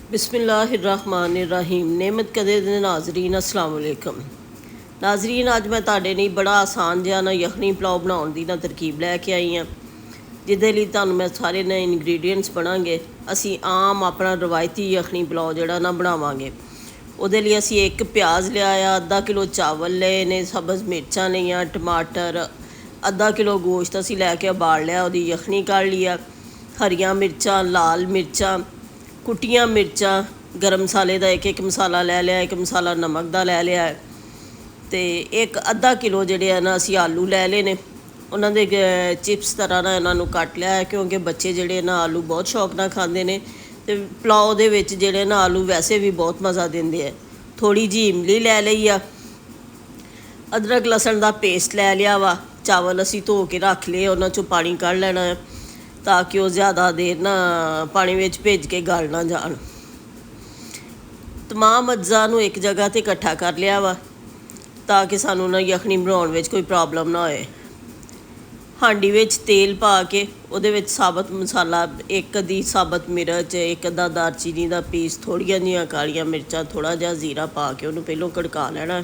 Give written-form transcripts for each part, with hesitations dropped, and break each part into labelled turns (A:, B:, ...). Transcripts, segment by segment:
A: बिस्मिल्लाहिर्रहमानिर्रहीम। नेमत कदे दे नाजरीन अस्सलाम वालेकुम। नाजरीन, अज मैं तुहाडे लई बड़ा आसान जिहा ना यखनी पुलाव बनाउण दी ना तरकीब लैके आई हाँ, जिहदे लई तुहानूं मैं सारे ना इनग्रीडियंट्स बनांगे। असी आम अपना रवायती यखनी पुलाव जिहड़ा ना बनावांगे। ਉਹਦੇ ਲਈ ਅਸੀਂ एक प्याज लिया, आधा किलो चावल लए ने, सब्ज़ मिर्चां लईਆਂ, टमाटर, आधा किलो गोश्त असी लैके उबाल लिया, ਉਹਦੀ यखनी कढ़ लिया, हरियां मिर्चां, लाल मिर्चां, कुटियां मिर्चां, गर्म मसाले का एक मसाला लै लिया, एक मसाला नमक का लै लिया, तो एक आधा किलो जोड़े है ना असी आलू लै ले ने, उन्होंने चिप्स तरह ना इन्हों कट लिया है, क्योंकि बच्चे जोड़े ना आलू बहुत शौक ना खाते हैं। तो पुलाव दे विच जिहड़े ना आलू वैसे भी बहुत मज़ा देंदे है। थोड़ी जी इमली लै लई आ, अदरक लसन का पेस्ट लै लिया वा, चावल असी धो के रख लिए, उन्हां चों पानी कढ़ लेना है ताकि वो ज़्यादा देर ना पानी विच भेज के गल ना जान। तमाम अज्जा नूं एक जगह ते इकट्ठा कर लिया वा ताकि सानू ना यखनी बनाउण विच कोई प्रॉब्लम ना होए। हांडी विच तेल पा के उहदे विच साबत मसाला, एक अद्धी साबत मिर्च, एक अद्धा दालचीनी का पीस, थोड़ियां जिहियां कालियां मिर्चां, थोड़ा जिहा जीरा पा के उहनूं पहलों कड़का लेना।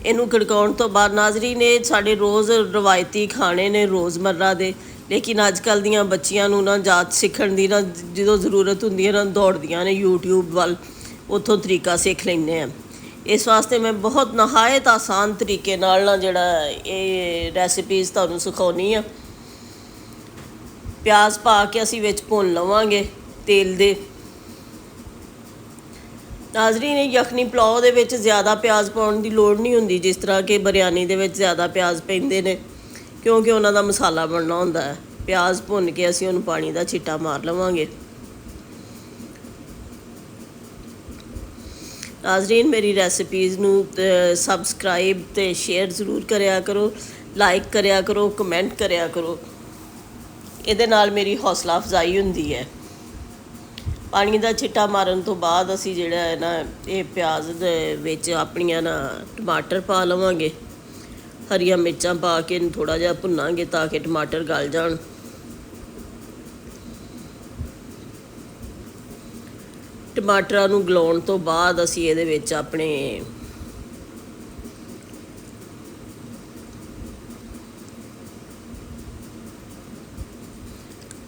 A: इनू कड़काउण तो बाद नाज़रीन, ये साडे रोज़ रवायती खाने ने रोज़मर्रा दे, लेकिन अजकल दियां बच्चियां नूं ना जाच सीखण दी ना जो ज़रूरत हुंदी है ना दौड़दियां ने यूट्यूब वल, उत्थों तरीका सीख लैंदे हैं। इस वास्ते मैं बहुत नहायत आसान तरीके नाल ना जिहड़ा ये रैसिपीज़ तुहानूं सिखाउणी आ। प्याज पा के असीं विच भुन लवांगे तेल दे। नाज़रीन, यखनी पुलाव दे विच ज़्यादा प्याज पाउण दी लोड़ नहीं हुंदी, जिस तरह कि बिरयानी दे विच ज़्यादा प्याज पैंदे ने, क्योंकि उन्हां दा मसाला बनना हुंदा है। प्याज भुन के असीं उहनूं पानी दा छिट्टा मार लवांगे। नाज़रीन, मेरी रैसिपीज़ नूं सबसक्राइब ते शेयर ज़रूर करिया करो, लाइक करिया करो, कमेंट करिया करो, इहदे नाल मेरी हौसला अफजाई हुंदी है। पानी का छिट्टा मारन तो बाद असी जिहड़ा है ना ये प्याज दे विच अपनियां ना टमाटर पा लवांगे, हरियां मिर्चां पा के थोड़ा जिहा भुनांगे ताकि टमाटर गल जाण। टमाटरां नूं गलाउण तो बाद असी इहदे विच अपने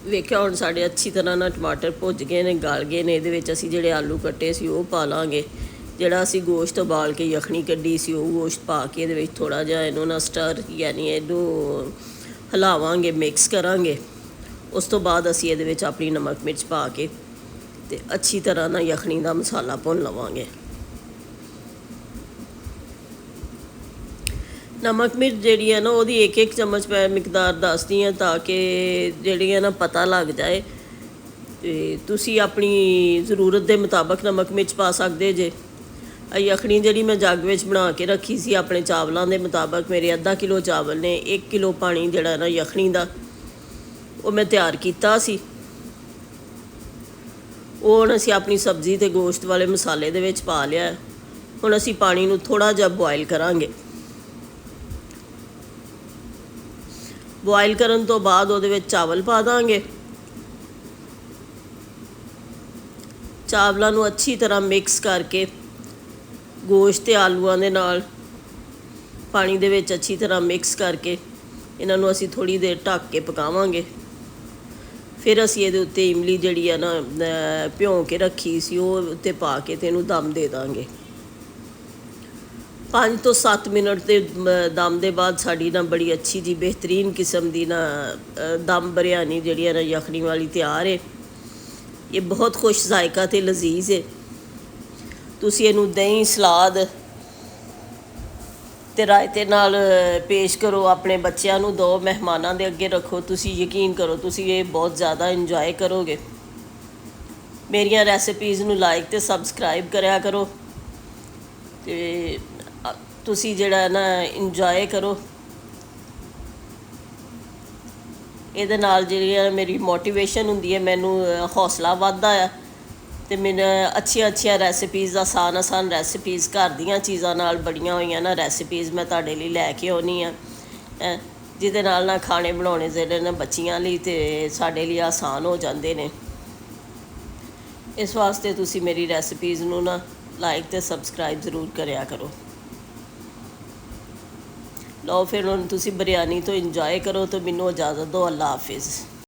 A: वेख्या हुण साडे अच्छी तरह ना टमाटर भुज गए ने, गल गए ने। इहदे विच असीं जिहड़े आलू कट्टे सी ओह पा लांगे, जिहड़ा असीं गोश्त उबाल के यखनी कड्ढी सी ओह गोश्त पा के इहदे विच थोड़ा जिहा इहनूं ना स्टर यानी इहनूं हिलावांगे, मिक्स करांगे। उस तो बाद असीं इहदे विच अपनी नमक मिर्च पा के ते अच्छी तरह ना यखनी का मसाला भुन लवांगे। नमक मिर्च जिहड़ी है ना ਉਹਦੀ एक चम्मच मिकदार दसदी हाँ ताकि जिहड़ी है ना पता लग जाए। तो तुसी अपनी ज़रूरत के मुताबिक नमक मिर्च पा सकते जे। यखनी जिहड़ी मैं जग विच बना के रखी सी अपने चावलों के मुताबिक, मेरे आधा किलो चावल ने, 1 किलो पानी जिहड़ा ना यखनी का वो मैं तैयार किया सी। वो हुण असीं अपनी सब्जी ते गोश्त वाले मसाले दे विच पा लिया। हुण असीं पानी नूं थोड़ा जिहा बॉयल करांगे। बॉयल करन तो बाद उहदे विच चावल पा दांगे। चावलों नूं अच्छी तरह मिक्स करके गोश्त ते आलूआं दे नाल पानी दे विच अच्छी तरह मिक्स करके इन्हां नूं असीं थोड़ी देर ढक के पकावांगे। फिर असीं इहदे उत्ते इमली जिहड़ी है ना भिओं के रखी सी ओह उत्ते पा के ते इहनूं दम दे दांगे। 5 तो 7 मिनट के दम के बाद साड़ी ना बड़ी अच्छी जी बेहतरीन किस्म की ना दम बिरयानी जिहड़ी है ना यखनी वाली तैयार है। ये बहुत खुश जायका ते लजीज है। तुसी इहनूं दही, सलाद ते रायते नाल पेश करो, अपने बच्चों नूं दो, मेहमानां दे अगे रखो। तुसी यकीन करो तुसी ये बहुत ज़्यादा इंजॉय करोगे। मेरियां रैसिपीज़ नूं लाइक ते सबसक्राइब करया करो ते तुसी जिहड़ा ना इंजॉय करो। इहदे नाल जिहड़ी मेरी मोटिवेशन हुंदी है, मैनू हौसला वधदा है ते मैनूं अच्छियां अच्छियां रैसिपीज़, आसान आसान रैसिपीज़, घर दीयां चीज़ां नाल बड़ियां होईयां ना रैसिपीज़ मैं तुहाडे लई लैके आउणी आ, जिहदे नाल ना खाने बनाने जेह्ड़े ना बच्चियां लई ते साडे लई आसान हो जांदे ने। ਇਸ ਵਾਸਤੇ ਤੁਸੀਂ ਮੇਰੀ ਰੈਸਪੀਜ਼ ਨੂੰ ਨਾ ਲਾਈਕ ਅਤੇ ਸਬਸਕ੍ਰਾਈਬ ਜ਼ਰੂਰ ਕਰਿਆ ਕਰੋ। ਲਓ ਫਿਰ ਹੁਣ ਤੁਸੀਂ ਬਿਰਯਾਨੀ ਤੋਂ ਇੰਜੋਏ ਕਰੋ ਅਤੇ ਮੈਨੂੰ ਇਜਾਜ਼ਤ ਦਿਓ। ਅੱਲਾ ਹਾਫਿਜ਼।